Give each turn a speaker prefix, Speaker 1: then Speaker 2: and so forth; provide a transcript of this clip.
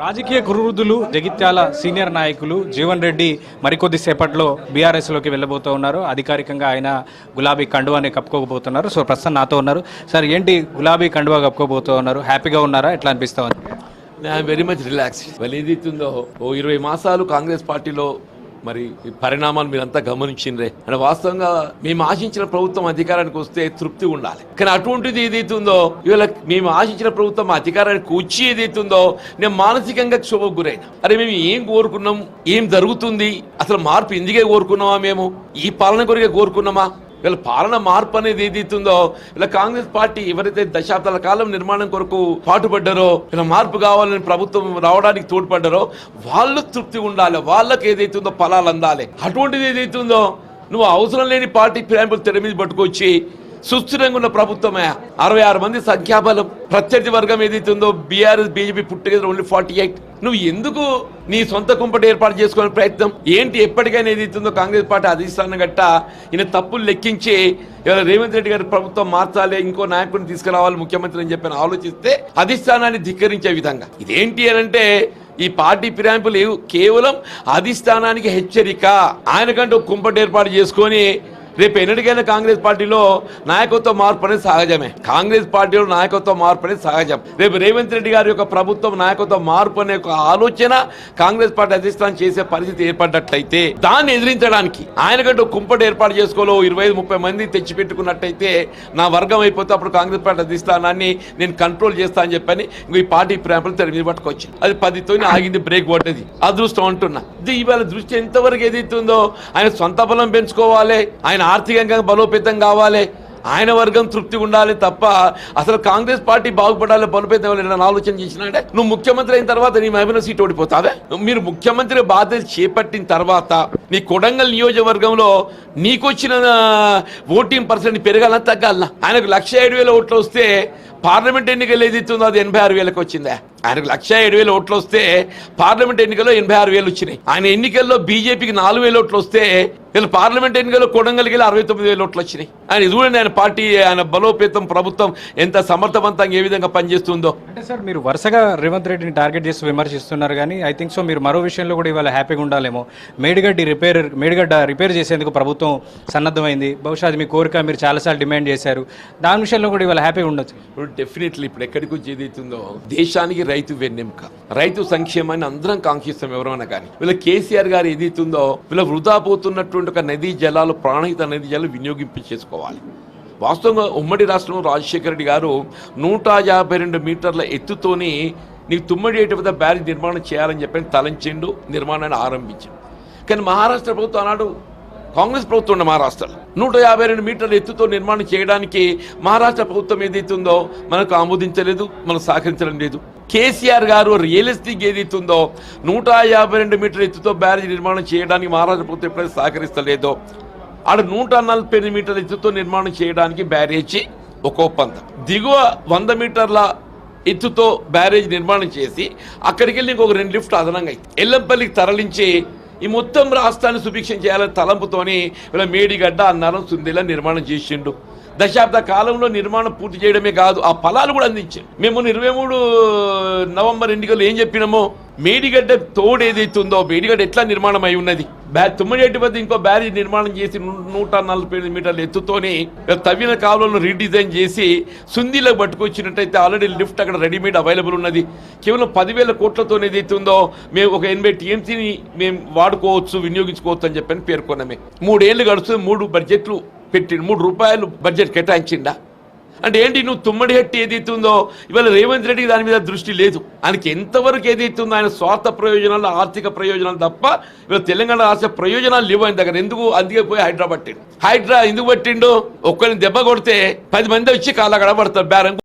Speaker 1: రాజకీయ కురువృద్ధులు జగిత్యాల సీనియర్ నాయకులు జీవన్ రెడ్డి మరికొద్ది సేపట్లో బీఆర్ఎస్లోకి వెళ్ళబోతూ ఉన్నారు. అధికారికంగా ఆయన గులాబీ కండువాని కప్పుకోబోతున్నారు. సో ప్రస్తుతం నాతో ఉన్నారు. సార్ ఏంటి గులాబీ కండువా కప్పుకోబోతూ ఉన్నారు? హ్యాపీగా ఉన్నారా? ఎట్లా అనిపిస్తా ఉంది?
Speaker 2: Very much relax. వాళ్ళు ఏదైతుందో 20 మాసాలు కాంగ్రెస్ పార్టీలో మరి పరిణామాలు మీరంతా గమనించిండ్రే. అంటే వాస్తవంగా మేము ఆశించిన ప్రభుత్వం అధికారానికి వస్తే తృప్తి ఉండాలి. కానీ అటువంటిది ఏదైతుందో ఇవాళ మేము ఆశించిన ప్రభుత్వం అధికారానికి వచ్చి ఏదైతుందో నేను మానసికంగా క్షోభకు గురైన. అరే మేము ఏం కోరుకున్నాం, ఏం జరుగుతుంది, అసలు మార్పు ఎందుకే కోరుకున్నామా, మేము ఈ పాలన కొరికే కోరుకున్నామా? వీళ్ళ పాలన మార్పు అనేది ఏదైతుందో ఇలా కాంగ్రెస్ పార్టీ ఎవరైతే దశాబ్దాల కాలం నిర్మాణం కొరకు పాటుపడ్డారో, ఇలా మార్పు కావాలని ప్రభుత్వం రావడానికి తోడ్పడ్డారో వాళ్ళు తృప్తి ఉండాలి, వాళ్ళకి ఏదైతుందో ఫలాలు అందాలి. అటువంటిది ఏదైతుందో నువ్వు అవసరం లేని పార్టీ ప్రేమలు తెర మీద పట్టుకొచ్చి సుస్థిరంగా ఉన్న ప్రభుత్వమే 66 మంది సంఖ్యాబలం ప్రత్యర్థి వర్గం ఏదైతుందో బీఆర్ఎస్ బీజేపీ పుట్టుగెదర్ ఓన్లీ 48. నువ్వు ఎందుకు నీ సొంత కుంపటి ఏర్పాటు చేసుకునే ప్రయత్నం ఏంటి? ఎప్పటికైనా ఏదైతుందో కాంగ్రెస్ పార్టీ అధిష్టానం గట్ట ఈయన తప్పులు లెక్కించి ఇవాళ రేవంత్ రెడ్డి గారి ప్రభుత్వం మార్చాలి, ఇంకో నాయకుడిని తీసుకురావాలి ముఖ్యమంత్రి అని చెప్పి ఆలోచిస్తే అధిష్టానాన్ని ధిక్కరించే విధంగా ఇదేంటి అని అంటే ఈ పార్టీ ఫిరాయింపులు కేవలం అధిష్టానానికి హెచ్చరిక. ఆయనకంటూ కుంపటి ఏర్పాటు చేసుకొని రేపు ఎన్నటికైనా కాంగ్రెస్ పార్టీలో నాయకత్వ మార్పు అనేది సహజమే. కాంగ్రెస్ పార్టీలో నాయకత్వ మార్పు అనేది సహజం. రేపు రేవంత్ రెడ్డి గారి యొక్క ప్రభుత్వం నాయకత్వ మార్పు అనే ఒక ఆలోచన కాంగ్రెస్ పార్టీ అధిష్టానం చేసే పరిస్థితి ఏర్పడ్డట్లయితే దాన్ని ఎదిరించడానికి ఆయనకంటూ కుంపటి ఏర్పాటు చేసుకోలో 25-30 మంది తెచ్చిపెట్టుకున్నట్టయితే నా వర్గం అయిపోతే అప్పుడు కాంగ్రెస్ పార్టీ అధిష్టానాన్ని నేను కంట్రోల్ చేస్తా అని చెప్పని ఈ పార్టీ ప్రేమలు తెర మీద పట్టుకొచ్చింది. అది 10తో ఆగింది, బ్రేక్ పడ్డది. అదృష్టం అంటున్నా. ఇవాళ దృష్టి ఎంతవరకు ఏదైతుందో ఆయన సొంత బలం పెంచుకోవాలి, ఆయన ఆర్థికంగా బలోపేతం కావాలి, ఆయన వర్గం తృప్తి ఉండాలి తప్ప అసలు కాంగ్రెస్ పార్టీ బాగుపడాలి, బలోపేతం అవ్వాలి ఆలోచన చేసినాడే. నువ్వు ముఖ్యమంత్రి అయిన తర్వాత నీ మహిళ సీట్ ఓడిపోతావే. మీరు ముఖ్యమంత్రి బాధ్యత చేపట్టిన తర్వాత నీ కొడంగల్ నియోజకవర్గంలో నీకొచ్చిన ఓటింగ్ పర్సెంట్ పెరగాలని తగ్గాలనా? ఆయనకు 107,000 ఓట్లు వస్తే పార్లమెంట్ ఎన్నికలు ఏదైతుందో అది 86,000 వచ్చిందా? ఆయనకు 107,000 ఓట్లు వస్తే పార్లమెంట్ ఎన్నికల్లో 86,000 వచ్చినాయి. ఆయన ఎన్నికల్లో బీజేపీకి 4,000 ఓట్లు వస్తే వీళ్ళు పార్లమెంట్ ఎన్నికల్లో కొడంగల్కి 69,000 ఓట్లు వచ్చినాయి. ఆయన చూడండి, ఆయన పార్టీ, ఆయన బలోపేతం, ప్రభుత్వం ఎంత సమర్థవంతంగా ఏ విధంగా పనిచేస్తుందో.
Speaker 1: అంటే సార్ మీరు వరుసగా రేవంత్ రెడ్డిని టార్గెట్ చేసి విమర్శిస్తున్నారు, కానీ ఐ థింక్ సో మీరు మరో విషయంలో కూడా ఇవాళ హ్యాపీగా ఉండాలేమో. మేడిగడ్డ రిపేర్ చేసేందుకు ప్రభుత్వం సన్నద్ధమైంది. బహుశా అది మీ కోరిక, మీరు చాలాసార్లు డిమాండ్ చేశారు. దాని విషయంలో కూడా ఇవాళ హ్యాపీగా ఉండొచ్చు.
Speaker 2: డెఫినెట్లీ ఇప్పుడు ఎక్కడికి వచ్చి ఏదైతుందో దేశానికి రైతు వెన్నెముక, రైతు సంక్షేమాన్ని అందరం కాంక్షిస్తాం ఎవరైనా. కానీ వీళ్ళ కేసీఆర్ గారు ఏదైతుందో వీళ్ళ వృధా పోతున్నటువంటి ఒక నదీ జలాలు, ప్రాణహిత నదీ జలాలు వినియోగించేసుకోవాలి. వాస్తవంగా ఉమ్మడి రాష్ట్రంలో రాజశేఖర రెడ్డి గారు 152 మీటర్ల ఎత్తుతోని నీకు తుమ్మడి వద్ద బ్యారేజ్ నిర్మాణం చేయాలని చెప్పి తలంచిండు, నిర్మాణాన్ని ఆరంభించాడు. కానీ మహారాష్ట్ర ప్రభుత్వం ఆనాడు కాంగ్రెస్ ప్రభుత్వం ఉన్న మహారాష్ట్రలో 152 మీటర్ల ఎత్తుతో నిర్మాణం చేయడానికి మహారాష్ట్ర ప్రభుత్వం ఏదైతుందో మనకు ఆమోదించలేదు, మనకు సహకరించడం లేదు. కేసీఆర్ గారు రియలిస్టిక్ ఏదైతుందో 152 మీటర్ల ఎత్తుతో బ్యారేజ్ నిర్మాణం చేయడానికి మహారాష్ట్ర ప్రభుత్వం ఎప్పుడైతే సహకరిస్తలేదో ఆడ 148 మీటర్ల ఎత్తుతో నిర్మాణం చేయడానికి బ్యారేజీ ఒక ఒప్పందం, దిగువ 100 మీటర్ల ఎత్తుతో బ్యారేజ్ నిర్మాణం చేసి అక్కడికి వెళ్ళి ఇంకొక 2 లిఫ్ట్ అదనంగా ఎల్లంపల్లికి తరలించి ఈ మొత్తం రాష్ట్రాన్ని సుభిక్షం చేయాలని తలంపుతోని ఇలా మేడిగడ్డ, అన్నారం, సుందిలా నిర్మాణం చేసిండు. దశాబ్ద కాలంలో నిర్మాణం పూర్తి చేయడమే కాదు, ఆ ఫలాలు కూడా అందించాడు. మేము 23 నవంబర్ ఎన్నికల్లో ఏం చెప్పినామో, మేడిగడ్డ తోడు ఏదైతుందో మేడిగడ్డ ఎట్లా నిర్మాణం అయి ఉన్నది, తుమ్మడేటి వద్ద ఇంకో బ్యారేజ్ నిర్మాణం చేసి 148 మీటర్ల ఎత్తుతోని తవ్విన కాలంలో రీడిజైన్ చేసి సుందీలకు పట్టుకొచ్చినట్టయితే ఆల్రెడీ లిఫ్ట్ అక్కడ రెడీమేడ్ అవైలబుల్ ఉన్నది. కేవలం 10,000 కోట్లతో ఏదైతుందో మేము ఒక 80 టీఎంసీని మేము వాడుకోవచ్చు, వినియోగించుకోవచ్చు అని చెప్పని పేర్కొన్నామే. 3 ఏళ్ళు గడుస్తుంది, 3 బడ్జెట్లు పెట్టి 3 రూపాయలు బడ్జెట్ కేటాయించిండా? అంటే ఏంటి, నువ్వు తుమ్మడి హట్టి ఏదైతుందో ఇవాళ రేవంత్ రెడ్డికి దాని మీద దృష్టి లేదు. ఆయనకి ఎంతవరకు ఏదైతుందో ఆయన స్వార్థ ప్రయోజనాలు, ఆర్థిక ప్రయోజనాలు తప్ప ఇవాళ తెలంగాణ రాష్ట్ర ప్రయోజనాలు లేవు ఆయన దగ్గర. ఎందుకు? అందుకే పోయి హైడ్రా పట్టిండు. హైడ్రా ఎందుకు పట్టిండు? ఒక్కరిని దెబ్బ కొడితే 10 మంది వచ్చి కాళ్ళ గడబడతారు బేరం.